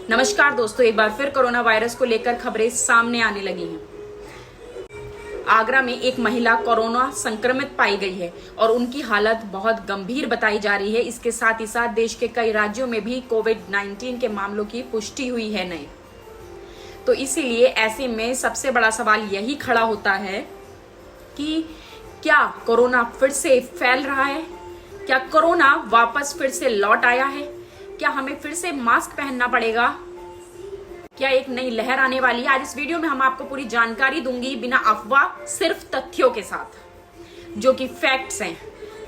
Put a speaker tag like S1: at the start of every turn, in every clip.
S1: नमस्कार दोस्तों, एक बार फिर कोरोना वायरस को लेकर खबरें सामने आने लगी हैं। आगरा में एक महिला कोरोना संक्रमित पाई गई है और उनकी हालत बहुत गंभीर बताई जा रही है। इसके साथ ही साथ देश के कई राज्यों में भी कोविड-19 के मामलों की पुष्टि हुई है नए। तो इसीलिए ऐसे में सबसे बड़ा सवाल यही खड़ा होता है कि क्या कोरोना फिर से फैल रहा है? क्या कोरोना वापस फिर से लौट आया है? क्या हमें फिर से मास्क पहनना पड़ेगा? क्या एक नई लहर आने वाली है? आज इस वीडियो में हम आपको पूरी जानकारी दूंगी, बिना अफवाह, सिर्फ तथ्यों के साथ, जो कि फैक्ट्स हैं।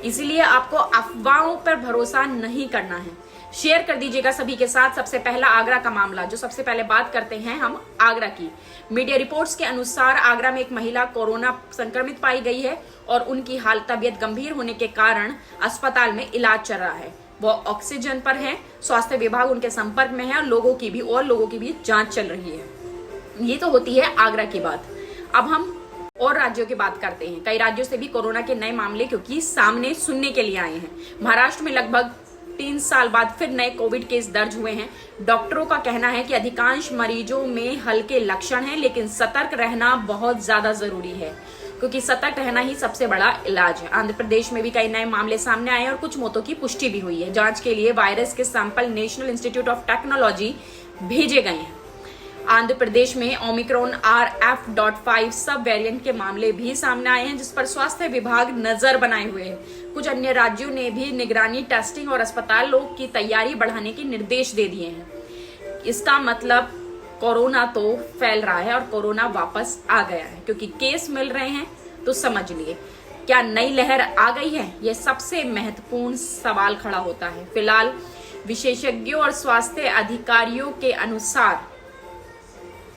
S1: इसलिए आपको अफवाहों पर भरोसा नहीं करना है। शेयर कर दीजिएगा सभी के साथ। सबसे पहला आगरा का मामला, जो सबसे पहले बात करते हैं हम आगरा की। मीडिया रिपोर्ट्स के अनुसार आगरा में एक महिला कोरोना संक्रमित पाई गई है और उनकी तबीयत गंभीर होने के कारण अस्पताल में इलाज चल रहा है। वो ऑक्सीजन पर हैं। स्वास्थ्य विभाग उनके संपर्क में है और लोगों की भी जांच चल रही है। ये तो होती है आगरा की बात। अब हम और राज्यों की बात करते हैं। कई राज्यों से भी कोरोना के नए मामले क्योंकि सामने सुनने के लिए आए हैं। महाराष्ट्र में लगभग 3 साल बाद फिर नए कोविड केस दर्ज हुए हैं। डॉक्टरों का कहना है कि अधिकांश मरीजों में हल्के लक्षण हैं, लेकिन सतर्क रहना बहुत ज्यादा जरूरी है, क्योंकि सतर्क रहना ही सबसे बड़ा इलाज है। आंध्र प्रदेश में भी कई नए मामले सामने आए और कुछ मौतों की पुष्टि भी हुई है। जांच के लिए वायरस के sample national institute of technology भेजे गए हैं। आंध्र प्रदेश में ओमिक्रॉन RF.5 सब वेरिएंट के मामले भी सामने आए हैं, जिस पर स्वास्थ्य विभाग नजर बनाए हुए है। कुछ अन्य राज्यों ने भी निगरानी, टेस्टिंग और अस्पतालों की तैयारी बढ़ाने के निर्देश दे दिए हैं। इसका मतलब कोरोना तो फैल रहा है और कोरोना वापस आ गया है, क्योंकि केस मिल रहे हैं। तो समझ लिए, क्या नई लहर आ गई है? यह सबसे महत्वपूर्ण सवाल खड़ा होता है। फिलहाल विशेषज्ञों और स्वास्थ्य अधिकारियों के अनुसार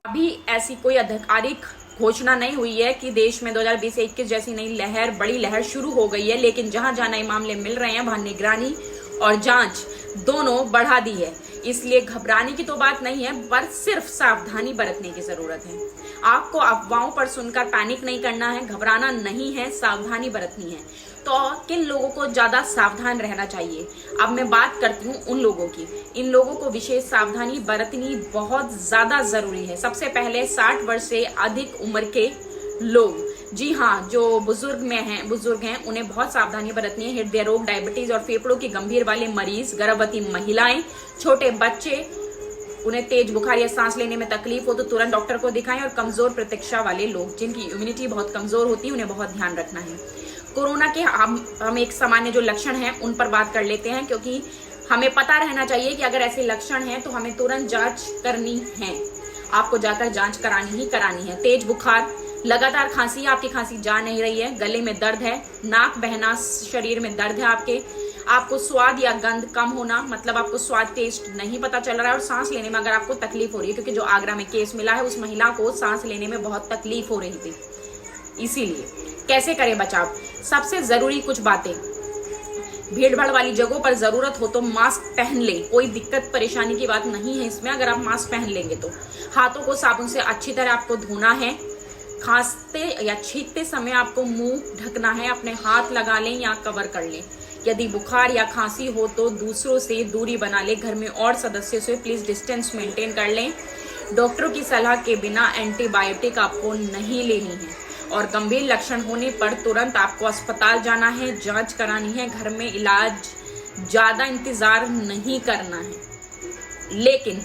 S1: अभी ऐसी कोई आधिकारिक घोषणा नहीं हुई है कि देश में 2020-21 जैसी नई लहर, बड़ी लहर शुरू हो गई है। लेकिन जहां जहां नए मामले मिल रहे हैं, वहां निगरानी और जांच दोनों बढ़ा दी है। इसलिए घबराने की तो बात नहीं है, पर सिर्फ सावधानी बरतने की जरूरत है। आपको अफवाहों पर सुनकर पैनिक नहीं करना है, घबराना नहीं है, सावधानी बरतनी है। तो किन लोगों को ज्यादा सावधान रहना चाहिए? अब मैं बात करती हूँ उन लोगों की। इन लोगों को विशेष सावधानी बरतनी बहुत ज्यादा जरूरी है। सबसे पहले 60 वर्ष से अधिक उम्र के लोग, जी हाँ, जो बुजुर्ग हैं, उन्हें बहुत सावधानी बरतनी है। हृदय रोग, डायबिटीज और फेफड़ों के गंभीर वाले मरीज, गर्भवती महिलाएं, छोटे बच्चे, उन्हें तेज बुखार या सांस लेने में तकलीफ हो तो तुरंत डॉक्टर को दिखाएं। और कमजोर प्रतीक्षा वाले लोग, जिनकी इम्यूनिटी बहुत कमजोर होती है, उन्हें बहुत ध्यान रखना है। कोरोना के हम एक सामान्य जो लक्षण हैं उन पर बात कर लेते हैं, क्योंकि हमें पता रहना चाहिए कि अगर ऐसे लक्षण हैं तो हमें तुरंत जांच करनी है। आपको जाकर जांच करानी है। तेज बुखार, लगातार खांसी, आपकी खांसी जा नहीं रही है, गले में दर्द है, नाक बहना, शरीर में दर्द है, आपको स्वाद या गंध कम होना, मतलब आपको स्वाद टेस्ट नहीं पता चल रहा है, और सांस लेने में अगर आपको तकलीफ हो रही है, क्योंकि जो आगरा में केस मिला है उस महिला को सांस लेने में बहुत तकलीफ हो रही थी। इसीलिए कैसे करें बचाव? सबसे जरूरी कुछ बातें, भीड़ भाड़ वाली जगहों पर जरूरत हो तो मास्क पहन ले। कोई दिक्कत परेशानी की बात नहीं है इसमें, अगर आप मास्क पहन लेंगे तो। हाथों को साबुन से अच्छी तरह आपको धोना है। खांसते या छींकते समय आपको मुंह ढकना है, अपने हाथ लगा लें या कवर कर लें। यदि बुखार या खांसी हो तो दूसरों से दूरी बना लें। घर में और सदस्यों से प्लीज डिस्टेंस मेंटेन कर लें। डॉक्टरों की सलाह के बिना एंटीबायोटिक आपको नहीं लेनी है, और गंभीर लक्षण होने पर तुरंत आपको अस्पताल जाना है, जांच करानी है। घर में इलाज, ज्यादा इंतजार नहीं करना है, लेकिन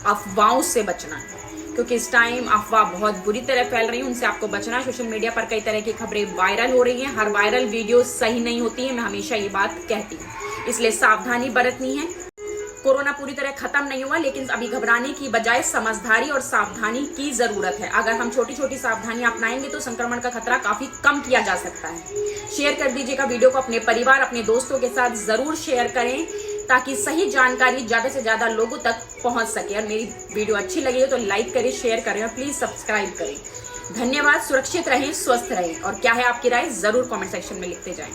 S1: अफवाहों से बचना है, क्योंकि इस टाइम अफवाह बहुत बुरी तरह फैल रही है, उनसे आपको बचना है। सोशल मीडिया पर कई तरह की खबरें वायरल हो रही हैं। हर वायरल वीडियो सही नहीं होती है, मैं हमेशा ये बात कहती हूँ। इसलिए सावधानी बरतनी है। कोरोना पूरी तरह खत्म नहीं हुआ, लेकिन अभी घबराने की बजाय समझदारी और सावधानी की जरूरत है। अगर हम छोटी छोटी सावधानियां अपनाएंगे तो संक्रमण का खतरा काफी कम किया जा सकता है। शेयर कर दीजिएगा वीडियो को अपने परिवार, अपने दोस्तों के साथ जरूर शेयर करें, ताकि सही जानकारी ज्यादा से ज्यादा लोगों तक पहुंच सके। और मेरी वीडियो अच्छी लगी हो तो लाइक करें, शेयर करें और प्लीज सब्सक्राइब करें। धन्यवाद। सुरक्षित रहें, स्वस्थ रहें, और क्या है आपकी राय जरूर कमेंट सेक्शन में लिखते जाएं।